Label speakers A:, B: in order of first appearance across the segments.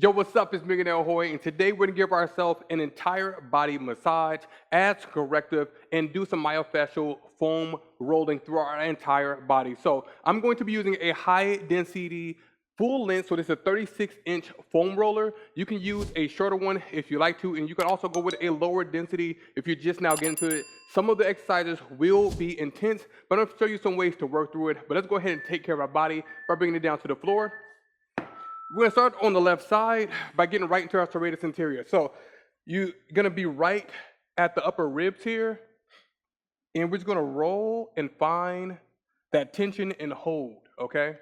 A: Yo, what's up? It's Millionaire Hoy, and today we're gonna give ourselves an entire body massage as corrective and do some myofascial foam rolling through our entire body. So I'm going to be using a high density full length, so this is a 36-inch foam roller. You can use a shorter one if you like to, and you can also go with a lower density if you're just now getting to it. Some of the exercises will be intense, but I'm gonna show you some ways to work through it. But let's go ahead and take care of our body by bringing it down to the floor. We're gonna start on the left side by getting right into our serratus anterior. So you're gonna be right at the upper ribs here, and we're just gonna roll and find that tension and hold, okay?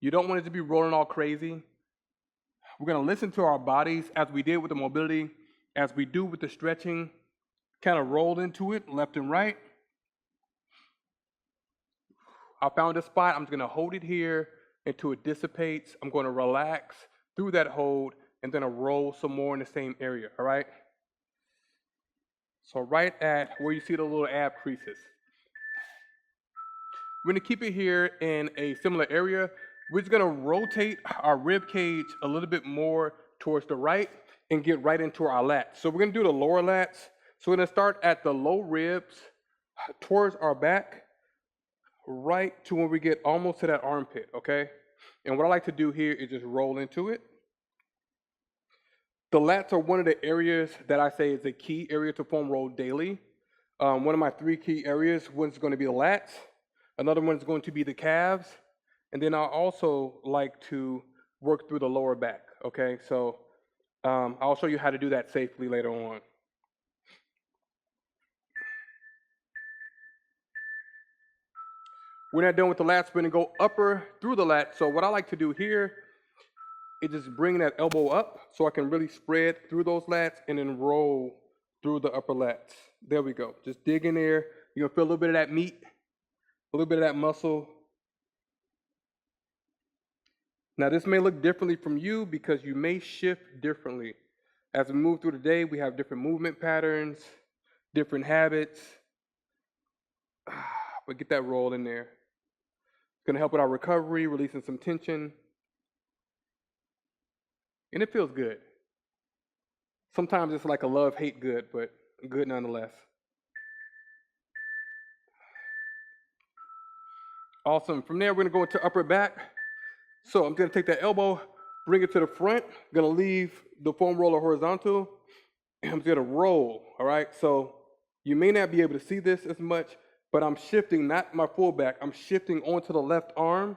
A: You don't want it to be rolling all crazy. We're gonna listen to our bodies as we did with the mobility, as we do with the stretching, kind of roll into it left and right. I found a spot, I'm just gonna hold it here until it dissipates. I'm going to relax through that hold and then I'll roll some more in the same area, all right? So right at where you see the little ab creases. We're gonna keep it here in a similar area. We're just gonna rotate our rib cage a little bit more towards the right and get right into our lats. So we're gonna do the lower lats. So we're gonna start at the low ribs towards our back, right to when we get almost to that armpit, okay? And what I like to do here is just roll into it. The lats are one of the areas that I say is a key area to foam roll daily. One of my 3 key areas, one's going to be the lats, another one is going to be the calves, and then I also like to work through the lower back, okay? So I'll show you how to do that safely later on. We're not done with the lats, we're gonna go upper through the lats. So what I like to do here is just bring that elbow up so I can really spread through those lats and then roll through the upper lats. There we go. Just dig in there. You're gonna feel a little bit of that meat, a little bit of that muscle. Now this may look differently from you because you may shift differently. As we move through the day, we have different movement patterns, different habits. But get that roll in there. It's gonna help with our recovery, releasing some tension. And it feels good. Sometimes it's like a love-hate good, but good nonetheless. Awesome. From there, we're gonna go into upper back. So I'm gonna take that elbow, bring it to the front. I'm gonna leave the foam roller horizontal, and I'm gonna roll, all right? So you may not be able to see this as much, but I'm shifting, not my full back, I'm shifting onto the left arm.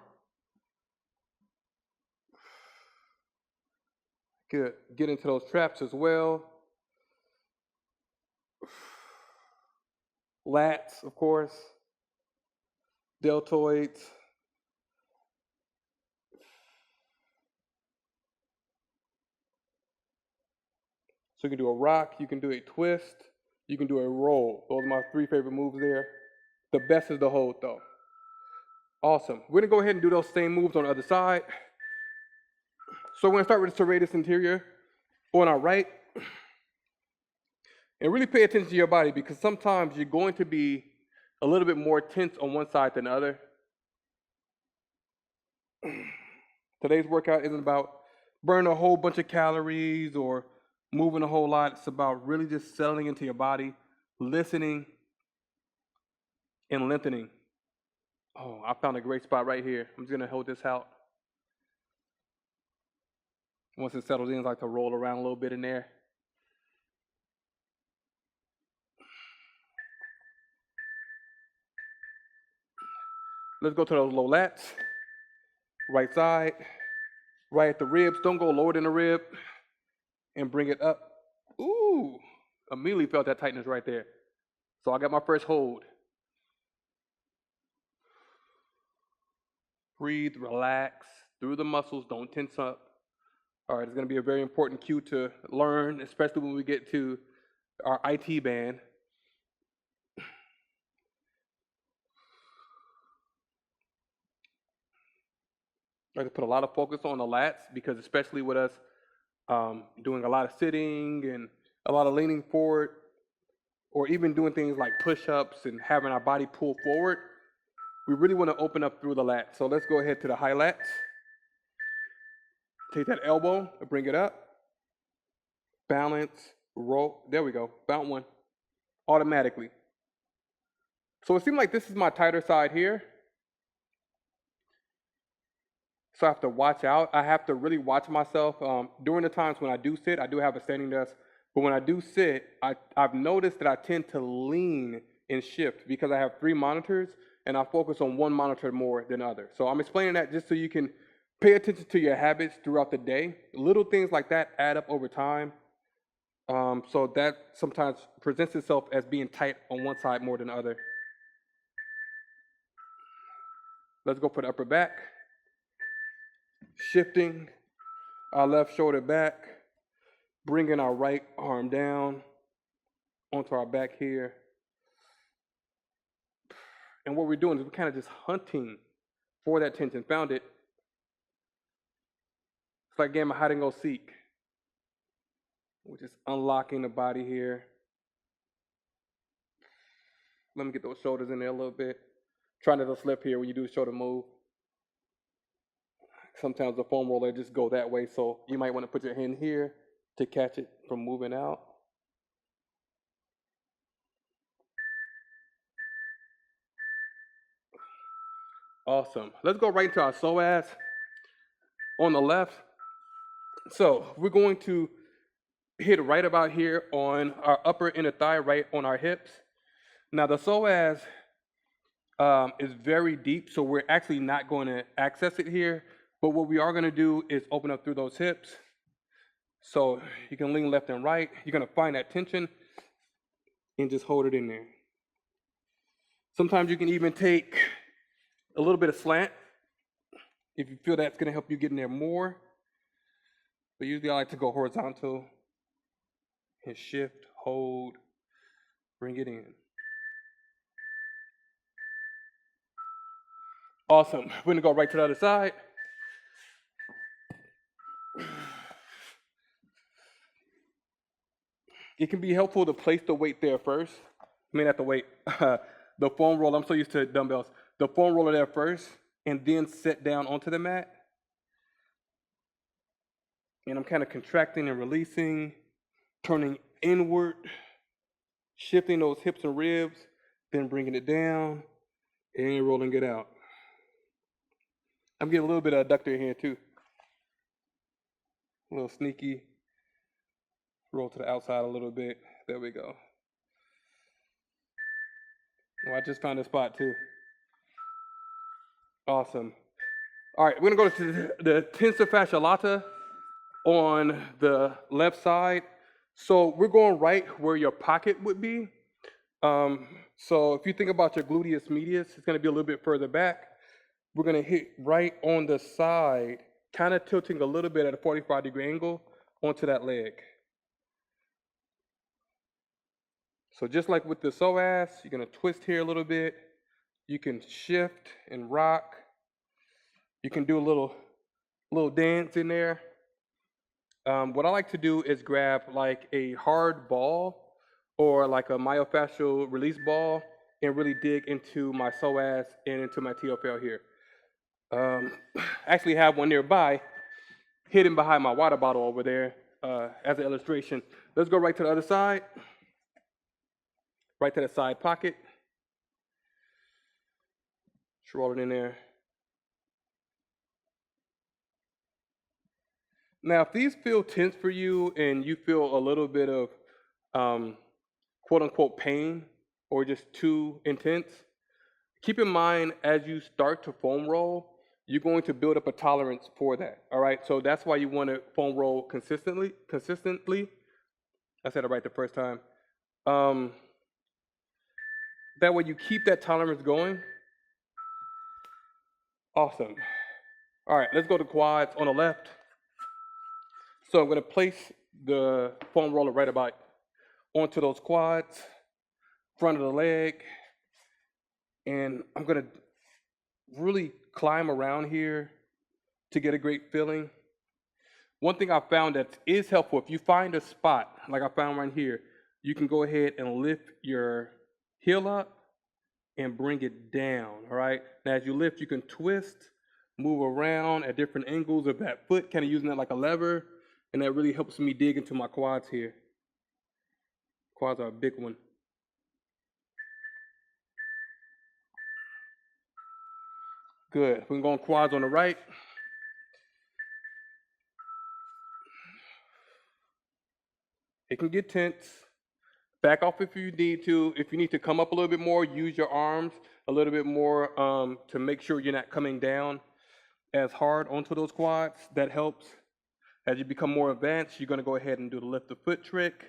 A: Good. Get into those traps as well. Lats, of course. Deltoids. So you can do a rock, you can do a twist, you can do a roll. Those are my 3 favorite moves there. The best is the hold though. Awesome. We're gonna go ahead and do those same moves on the other side. So we're gonna start with the serratus anterior on our right. And really pay attention to your body because sometimes you're going to be a little bit more tense on one side than the other. Today's workout isn't about burning a whole bunch of calories or moving a whole lot. It's about really just settling into your body, listening, and lengthening. Oh, I found a great spot right here. I'm just gonna hold this out. Once it settles in, I like to roll around a little bit in there. Let's go to those low lats. Right side, right at the ribs. Don't go lower than the rib. And bring it up. Ooh, immediately felt that tightness right there. So I got my first hold. Breathe, relax through the muscles, don't tense up. All right, it's gonna be a very important cue to learn, especially when we get to our IT band. I like to put a lot of focus on the lats because especially with us doing a lot of sitting and a lot of leaning forward, or even doing things like push-ups and having our body pull forward, we really want to open up through the lats. So let's go ahead to the high lats. Take that elbow and bring it up. Balance, roll. There we go. Bounce one automatically. So it seems like this is my tighter side here. So I have to watch out. I have to really watch myself. During the times when I do sit, I do have a standing desk. But when I do sit, I've noticed that I tend to lean and shift because I have 3 monitors and I focus on one monitor more than others. So I'm explaining that just so you can pay attention to your habits throughout the day. Little things like that add up over time. So that sometimes presents itself as being tight on one side more than the other. Let's go for the upper back. Shifting our left shoulder back, bringing our right arm down onto our back here. And what we're doing is we're kind of just hunting for that tension. Found it. It's like a game of hide and go seek. We're just unlocking the body here. Let me get those shoulders in there a little bit. Try not to slip here when you do the shoulder move. Sometimes the foam roller just go that way, so you might want to put your hand here to catch it from moving out. Awesome. Let's go right into our psoas on the left. So we're going to hit right about here on our upper inner thigh, right on our hips. Now the psoas is very deep, so we're actually not going to access it here. But what we are going to do is open up through those hips. So you can lean left and right. You're going to find that tension and just hold it in there. Sometimes you can even take a little bit of slant if you feel that's going to help you get in there more. But usually I like to go horizontal and shift, hold, bring it in. Awesome. We're going to go right to the other side. It can be helpful to place the weight there first. I mean, not the weight, the foam roller. I'm so used to dumbbells. The foam roller there first, and then sit down onto the mat. And I'm kind of contracting and releasing, turning inward, shifting those hips and ribs, then bringing it down, and rolling it out. I'm getting a little bit of adductor here too. A little sneaky. Roll to the outside a little bit. There we go. Oh, I just found a spot too. Awesome. All right, we're gonna go to the tensor fascia lata on the left side. So we're going right where your pocket would be. So if you think about your gluteus medius, it's gonna be a little bit further back. We're gonna hit right on the side, kind of tilting a little bit at a 45-degree angle onto that leg. So just like with the psoas, you're gonna twist here a little bit. You can shift and rock. You can do a little dance in there. What I like to do is grab like a hard ball or like a myofascial release ball and really dig into my psoas and into my TFL here. I actually have one nearby, hidden behind my water bottle over there as an illustration. Let's go right to the other side. Right to the side pocket. Just roll it in there. Now, if these feel tense for you and you feel a little bit of quote unquote pain or just too intense, keep in mind as you start to foam roll, you're going to build up a tolerance for that. All right. So that's why you want to foam roll consistently. I said it right the first time. That way you keep that tolerance going. Awesome. All right, let's go to quads on the left. So I'm going to place the foam roller right about onto those quads, front of the leg, and I'm going to really climb around here to get a great feeling. One thing I found that is helpful, if you find a spot, like I found right here, you can go ahead and lift your heel up and bring it down, all right? Now, as you lift, you can twist move around at different angles of that foot, kind of using that like a lever, and that really helps me dig into my quads here. Quads are a big one. Good. We're going quads on the right. It can get tense. Back off if you need to. If you need to come up a little bit more, use your arms a little bit more to make sure you're not coming down as hard onto those quads. That helps. As you become more advanced, you're going to go ahead and do the lift the foot trick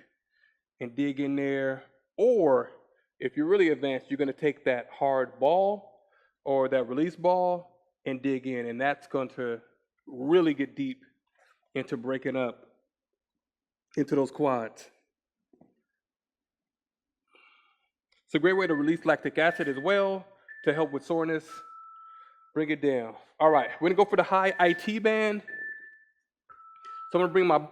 A: and dig in there. Or if you're really advanced, you're going to take that hard ball or that release ball and dig in. And that's going to really get deep into breaking up into those quads. It's a great way to release lactic acid as well to help with soreness. Bring it down. All right, we're gonna go for the high IT band. So I'm gonna bring my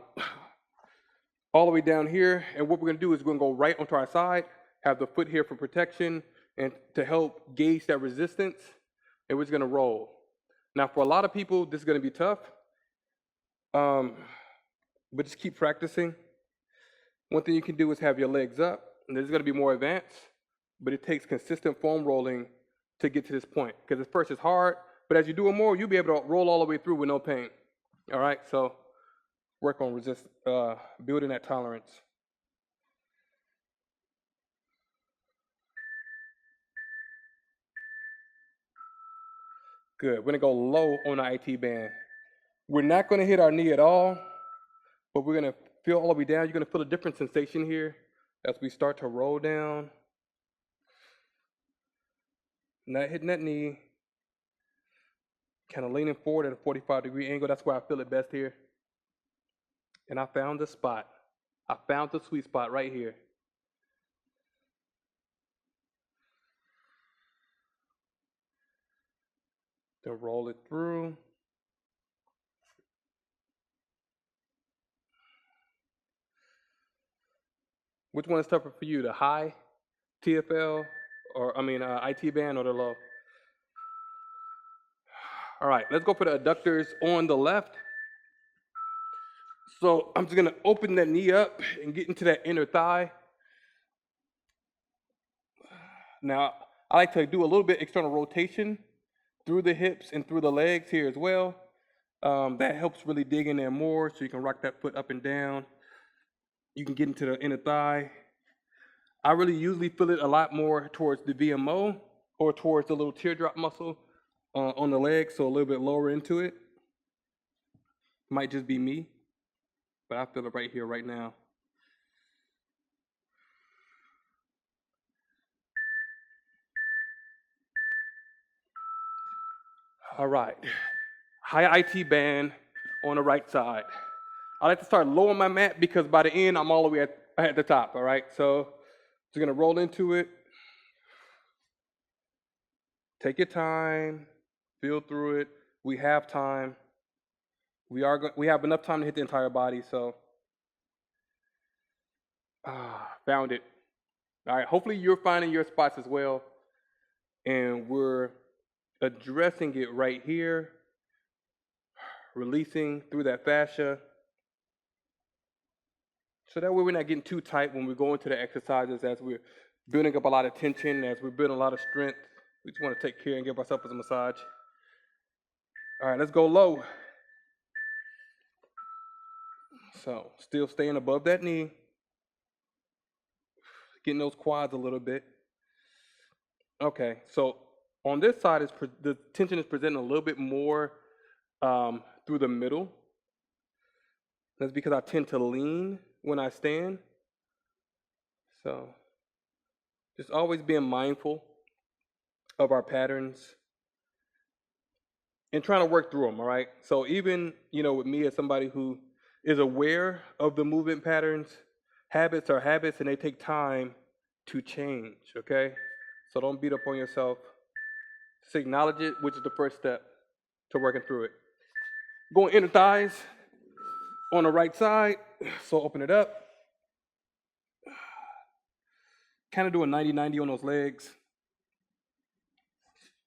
A: all the way down here, and what we're gonna do is we're gonna go right onto our side, have the foot here for protection and to help gauge that resistance, and we're just gonna roll. Now, for a lot of people, this is gonna be tough, but just keep practicing. One thing you can do is have your legs up, and this is gonna be more advanced, but it takes consistent foam rolling to get to this point, because at first it's hard, but as you do it more, you'll be able to roll all the way through with no pain. All right, so work on building that tolerance. Good, we're gonna go low on the IT band. We're not gonna hit our knee at all, but we're gonna feel all the way down. You're gonna feel a different sensation here as we start to roll down. Not hitting that knee, kind of leaning forward at a 45-degree angle. That's where I feel it best here. And I found the spot. I found the sweet spot right here. Then roll it through. Which one is tougher for you, the high TFL, IT band, or the low? All right, let's go for the adductors on the left. So I'm just gonna open that knee up and get into that inner thigh. Now, I like to do a little bit external rotation through the hips and through the legs here as well. That helps really dig in there more, so you can rock that foot up and down. You can get into the inner thigh. I really usually feel it a lot more towards the VMO or towards the little teardrop muscle on the leg, so a little bit lower into it. Might just be me, but I feel it right here, right now. All right, high IT band on the right side. I like to start low on my mat because by the end, I'm all the way at the top, all right? So just gonna roll into it. Take your time, feel through it. We have time. We have enough time to hit the entire body, so. Found it. All right, hopefully you're finding your spots as well. And we're addressing it right here, releasing through that fascia. So that way we're not getting too tight when we go into the exercises, as we're building up a lot of tension, as we're building a lot of strength. We just want to take care and give ourselves a massage. All right, let's go low. So still staying above that knee. Getting those quads a little bit. Okay, so on this side, the tension is presenting a little bit more through the middle. That's because I tend to lean when I stand. So just always being mindful of our patterns and trying to work through them, all right? So even, with me as somebody who is aware of the movement patterns, habits are habits and they take time to change, okay? So don't beat up on yourself. Just acknowledge it, which is the first step to working through it. Going inner thighs on the right side. So open it up. Kind of do a 90-90 on those legs.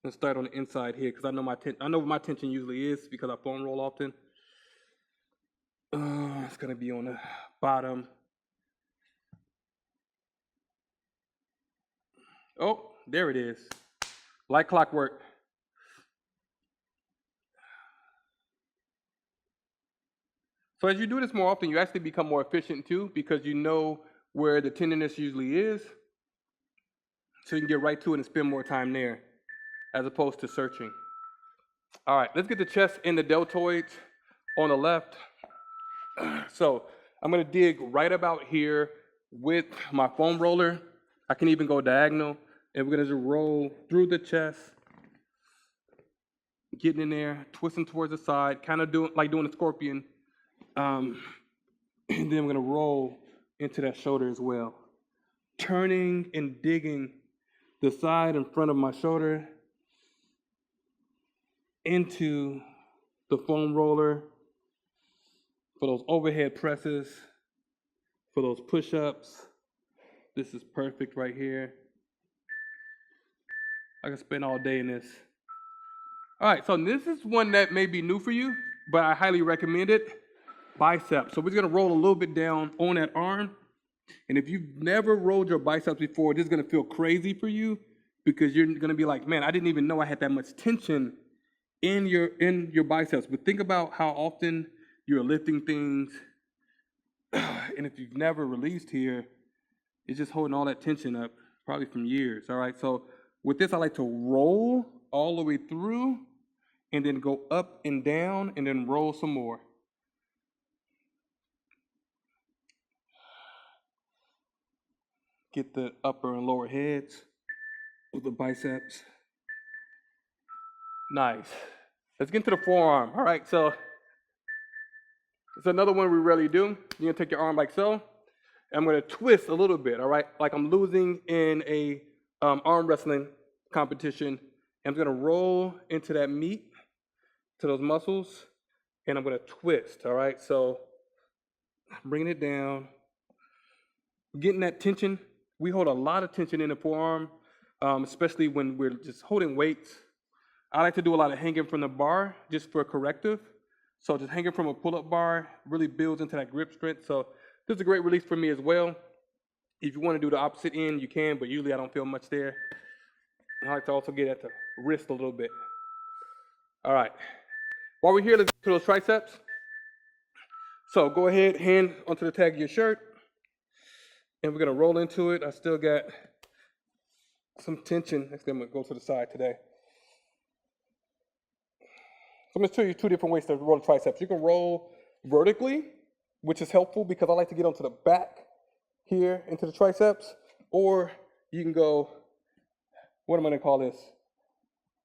A: Let's start on the inside here because I know what my tension usually is because I foam roll often. It's gonna be on the bottom. Oh, there it is. Like clockwork. So as you do this more often, you actually become more efficient too because you know where the tenderness usually is. So you can get right to it and spend more time there as opposed to searching. All right, let's get the chest and the deltoids on the left. So I'm gonna dig right about here with my foam roller. I can even go diagonal, and we're gonna just roll through the chest, getting in there, twisting towards the side, kind of doing a scorpion. And then we're gonna roll into that shoulder as well. Turning and digging the side in front of my shoulder into the foam roller for those overhead presses, for those push-ups. This is perfect right here. I can spend all day in this. All right, so this is one that may be new for you, but I highly recommend it. Biceps. So we're gonna roll a little bit down on that arm. And if you've never rolled your biceps before, this is gonna feel crazy for you because you're gonna be like, man, I didn't even know I had that much tension in your biceps. But think about how often you're lifting things. And if you've never released here, it's just holding all that tension up, probably from years. All right, so with this, I like to roll all the way through and then go up and down and then roll some more. Get the upper and lower heads with the biceps. Nice. Let's get into the forearm. All right, so it's another one we rarely do. You're gonna take your arm like so. I'm gonna twist a little bit, all right? Like I'm losing in a arm wrestling competition. I'm gonna roll into that meat, to those muscles, and I'm gonna twist, all right? So bringing it down, getting that tension. We hold a lot of tension in the forearm, especially when we're just holding weights. I like to do a lot of hanging from the bar just for corrective. So just hanging from a pull-up bar really builds into that grip strength. So this is a great release for me as well. If you want to do the opposite end, you can, but usually I don't feel much there. I like to also get at the wrist a little bit. All right. While we're here, let's get to those triceps. So go ahead, hand onto the tag of your shirt, and we're gonna roll into it. I still got some tension. Actually, I'm gonna go to the side today. So I'm gonna show you two different ways to roll the triceps. You can roll vertically, which is helpful because I like to get onto the back here into the triceps, or you can go, what am I gonna call this?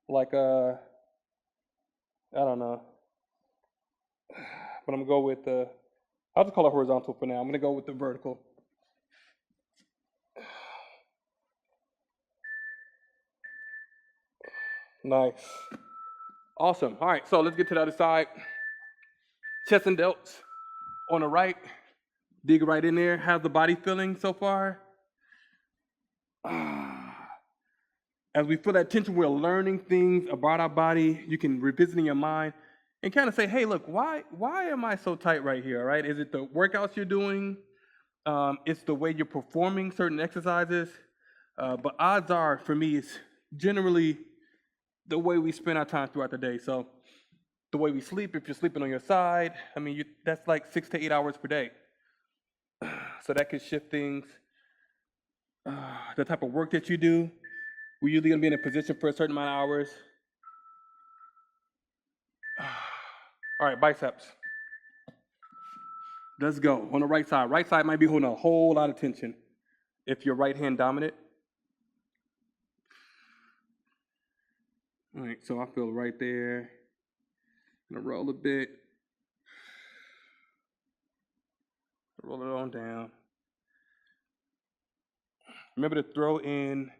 A: Like I don't know. But I'm gonna go with I'll just call it horizontal for now. I'm gonna go with the vertical. Nice. Awesome. All right, so let's get to the other side. Chest and delts on the right. Dig right in there. How's the body feeling so far? As we feel that tension, we're learning things about our body. You can revisit in your mind and kind of say, hey, look, why am I so tight right here, right? Is it the workouts you're doing? It's the way you're performing certain exercises. But odds are, for me, it's generally the way we spend our time throughout the day. So the way we sleep, if you're sleeping on your side, I mean, that's like 6 to 8 hours per day. So that could shift things. The type of work that you do, we're usually gonna be in a position for a certain amount of hours. All right, biceps. Let's go. On the right side. Right side might be holding a whole lot of tension if you're right hand dominant. All right, so I feel right there. I'm gonna roll a bit. Roll it on down. Remember to throw in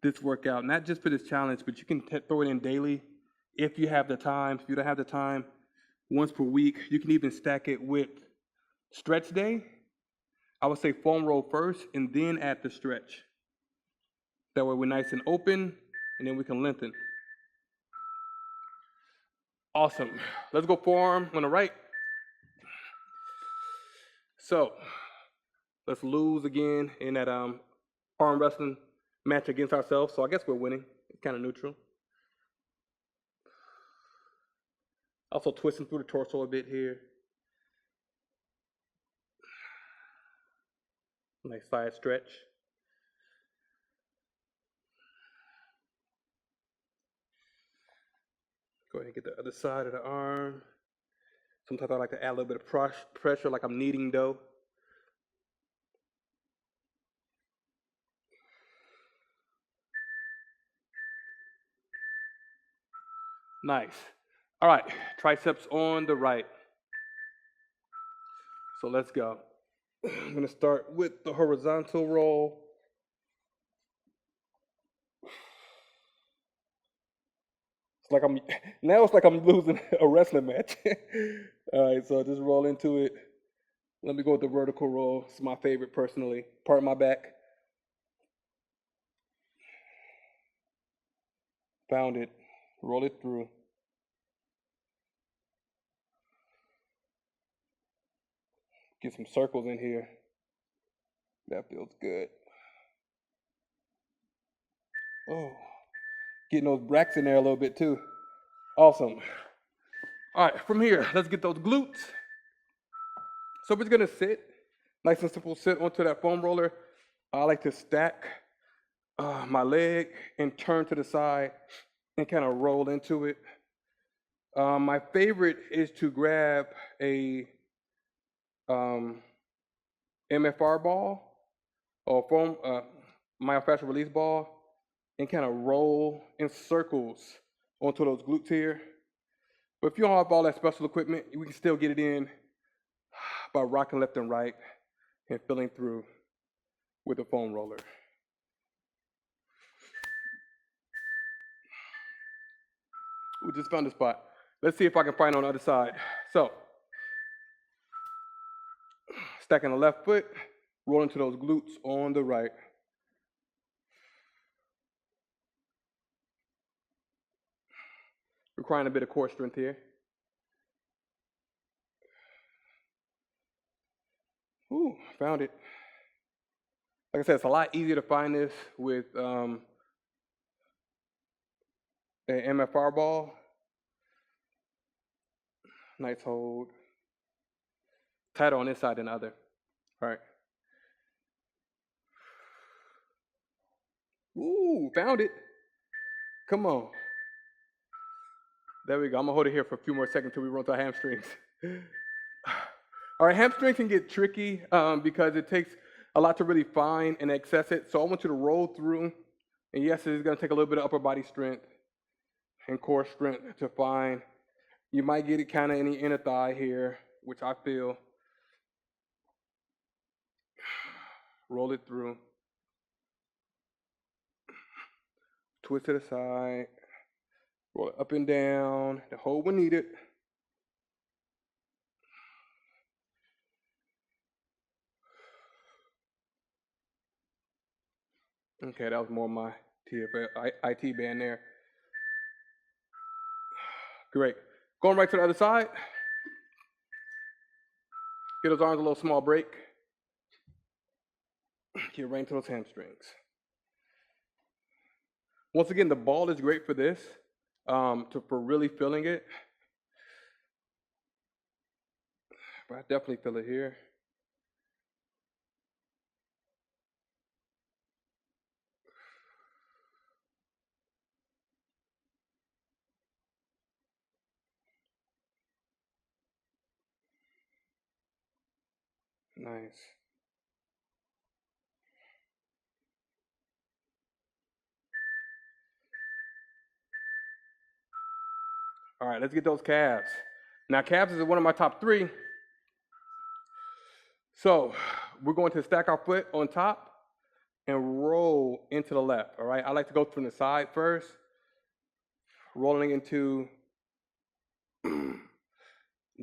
A: this workout, not just for this challenge, but you can throw it in daily if you have the time. If you don't have the time, once per week. You can even stack it with stretch day. I would say foam roll first and then add the stretch. That way we're nice and open, and then we can lengthen. Awesome. Let's go forearm on the right. So let's lose again in that arm wrestling match against ourselves. So I guess we're winning. It's kind of neutral. Also twisting through the torso a bit here. Nice side stretch. Go ahead and get the other side of the arm. Sometimes I like to add a little bit of pressure like I'm kneading dough. Nice. All right, triceps on the right. So let's go. I'm gonna start with the horizontal roll. It's like I'm losing a wrestling match. All right, so just roll into it. Let me go with the vertical roll. It's my favorite personally. Part my back. Found it. Roll it through. Get some circles in here. That feels good. Oh, getting those bracts in there a little bit too. Awesome. All right, from here, let's get those glutes. So we're just gonna sit, nice and simple, sit onto that foam roller. I like to stack my leg and turn to the side and kind of roll into it. My favorite is to grab a MFR ball or foam myofascial release ball and kind of roll in circles onto those glutes here. But if you don't have all that special equipment, we can still get it in by rocking left and right and filling through with a foam roller. We just found the spot. Let's see if I can find it on the other side. So, stacking the left foot, rolling to those glutes on the right. Requiring a bit of core strength here. Ooh, found it. Like I said, it's a lot easier to find this with an MFR ball. Nice hold. Tighter on this side than the other. All right. Ooh, found it. Come on. There we go. I'm gonna hold it here for a few more seconds till we run to our hamstrings. All right, hamstrings can get tricky because it takes a lot to really find and access it. So I want you to roll through. And yes, it's gonna take a little bit of upper body strength and core strength to find. You might get it kind of in the inner thigh here, which I feel. Roll it through. Twist to the side. Roll it up and down. The hold when needed. Okay, that was more my IT band there. Great. Going right to the other side. Get those arms a little small break. Get right into those hamstrings. Once again, the ball is great for this, for really feeling it. But I definitely feel it here. Nice. All right, let's get those calves. Now, calves is one of my top 3. So we're going to stack our foot on top and roll into the left, all right? I like to go from the side first, rolling into the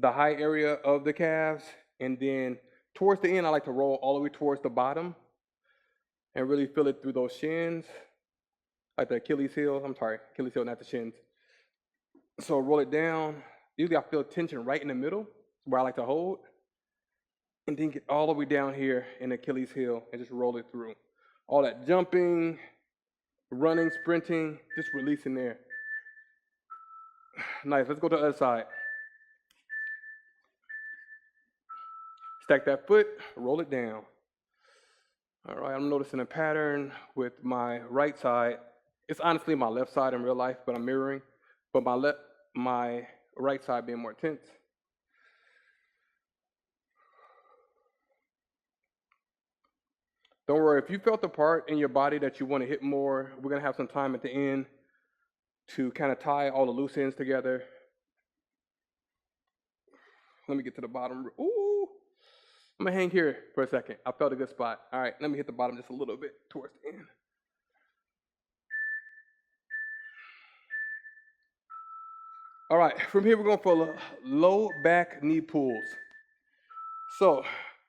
A: high area of the calves, and then towards the end, I like to roll all the way towards the bottom and really feel it through those shins, like the Achilles heel, not the shins. So roll it down. Usually I feel tension right in the middle where I like to hold. And then get all the way down here in Achilles heel and just roll it through. All that jumping, running, sprinting, just releasing there. Nice, let's go to the other side. Stack that foot, roll it down. All right, I'm noticing a pattern with my right side. It's honestly my left side in real life, but I'm mirroring. But my right side being more tense. Don't worry, if you felt the part in your body that you want to hit more, we're gonna have some time at the end to kind of tie all the loose ends together. Let me get to the bottom. Ooh, I'm gonna hang here for a second. I felt a good spot. All right, let me hit the bottom just a little bit towards the end. All right, from here we're going for low back knee pulls. So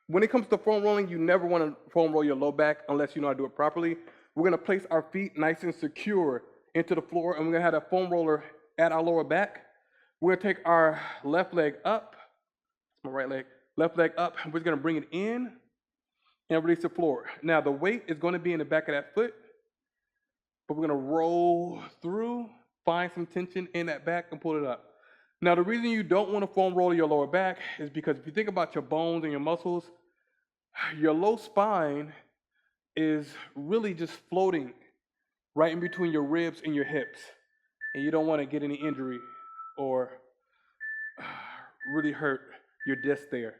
A: when it comes to foam rolling, you never want to foam roll your low back unless you know how to do it properly. We're going to place our feet nice and secure into the floor, and we're going to have that foam roller at our lower back. We're going to take our left leg up, my right leg, left leg up, and we're going to bring it in and release the floor. Now the weight is going to be in the back of that foot, but we're going to roll through, find some tension in that back and pull it up. Now, the reason you don't want to foam roll your lower back is because if you think about your bones and your muscles, your low spine is really just floating right in between your ribs and your hips. And you don't want to get any injury or really hurt your disc there.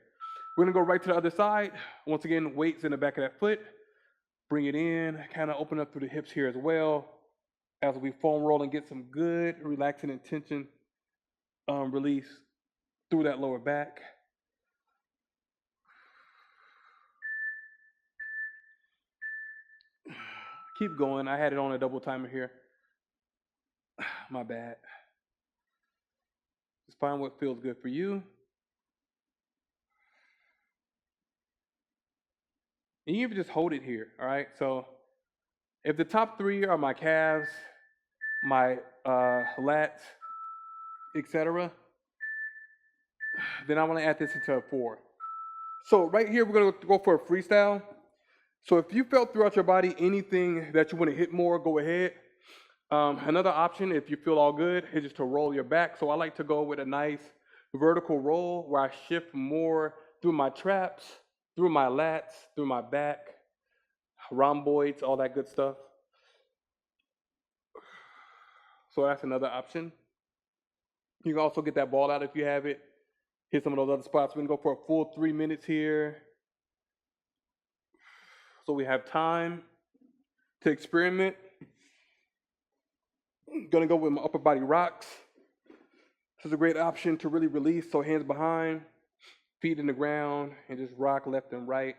A: We're going to go right to the other side. Once again, weights in the back of that foot. Bring it in, kind of open up through the hips here as well as we foam roll and get some good relaxing and tension release through that lower back. Keep going. I had it on a double timer here. My bad. Just find what feels good for you. And you can just hold it here, all right? So if the top three are my calves, my lats, etc., then I want to add this into a 4. So right here, we're going to go for a freestyle. So if you felt throughout your body anything that you want to hit more, go ahead. Another option, if you feel all good, is just to roll your back. So I like to go with a nice vertical roll where I shift more through my traps, through my lats, through my back, rhomboids, all that good stuff. So that's another option. You can also get that ball out if you have it. Hit some of those other spots. We're going to go for a full 3 minutes here. So we have time to experiment. I'm going to go with my upper body rocks. This is a great option to really release. So hands behind, feet in the ground, and just rock left and right.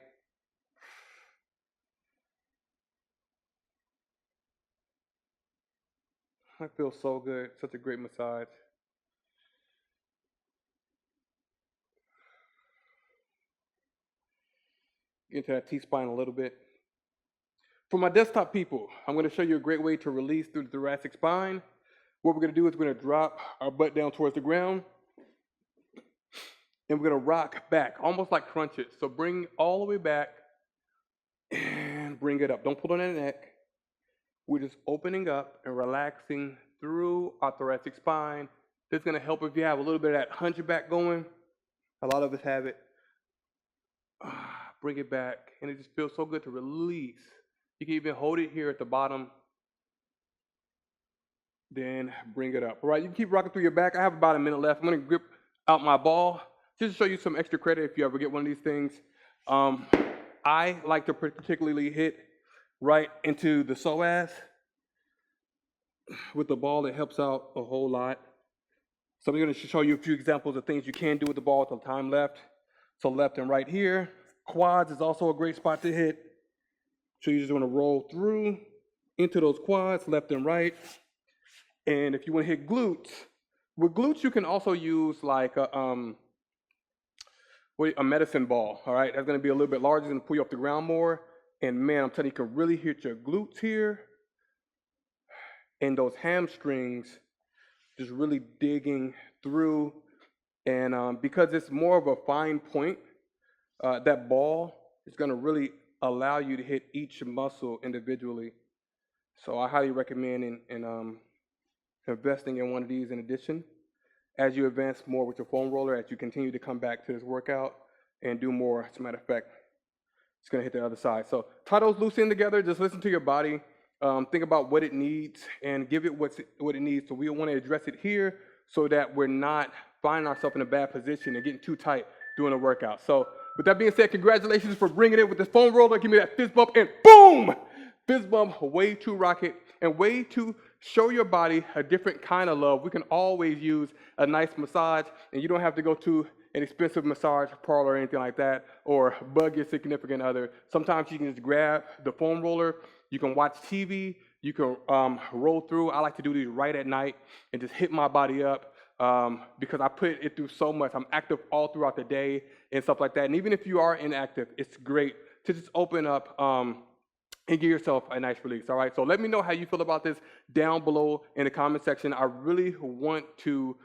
A: That feels so good. Such a great massage. Get into that T-spine a little bit. For my desktop people, I'm going to show you a great way to release through the thoracic spine. What we're going to do is we're going to drop our butt down towards the ground, and we're going to rock back, almost like crunches. So bring all the way back and bring it up. Don't pull on the neck. We're just opening up and relaxing through our thoracic spine. This is going to help if you have a little bit of that hunchback going. A lot of us have it. Bring it back, and it just feels so good to release. You can even hold it here at the bottom, then bring it up. All right, you can keep rocking through your back. I have about a minute left. I'm going to grip out my ball just to show you some extra credit if you ever get one of these things. I like to particularly hit right into the psoas with the ball. It helps out a whole lot. So I'm going to show you a few examples of things you can do with the ball with the time left. So left and right here. Quads is also a great spot to hit. So you're just going to roll through into those quads, left and right. And if you want to hit glutes, with glutes you can also use like a medicine ball, all right? That's going to be a little bit larger, going to pull you off the ground more. And man, I'm telling you, you can really hit your glutes here and those hamstrings just really digging through. And because it's more of a fine point, that ball is going to really allow you to hit each muscle individually. So I highly recommend investing in one of these in addition as you advance more with your foam roller, as you continue to come back to this workout and do more. As a matter of fact, it's going to hit the other side. So tie those loose in together. Just listen to your body. Think about what it needs and give it what it needs. So we want to address it here so that we're not finding ourselves in a bad position and getting too tight doing a workout. So with that being said, congratulations for bringing it with this foam roller. Give me that fist bump and boom! Fist bump, way to rock it and way to show your body a different kind of love. We can always use a nice massage, and you don't have to go to an expensive massage parlor or anything like that, or bug your significant other. Sometimes you can just grab the foam roller, you can watch TV, you can roll through. I like to do these right at night and just hit my body up because I put it through so much. I'm active all throughout the day and stuff like that. And even if you are inactive, it's great to just open up and give yourself a nice release, all right? So let me know how you feel about this down below in the comment section. I really want to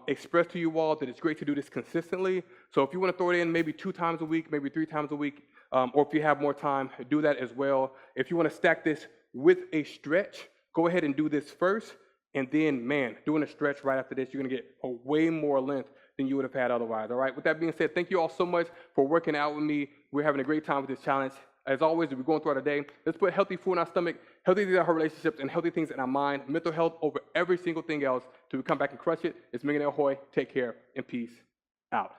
A: express to you all that it's great to do this consistently. So if you want to throw it in maybe 2 times a week, maybe 3 times a week, or if you have more time, do that as well. If you want to stack this with a stretch, go ahead and do this first, and then, man, doing a stretch right after this, you're going to get a way more length than you would have had otherwise, all right? With that being said, thank you all so much for working out with me. We're having a great time with this challenge. As always, we're going throughout our day. Let's put healthy food in our stomach, healthy things in our relationships, and healthy things in our mind, mental health over every single thing else till we come back and crush it. It's Millionaire Hoy. Take care and peace out.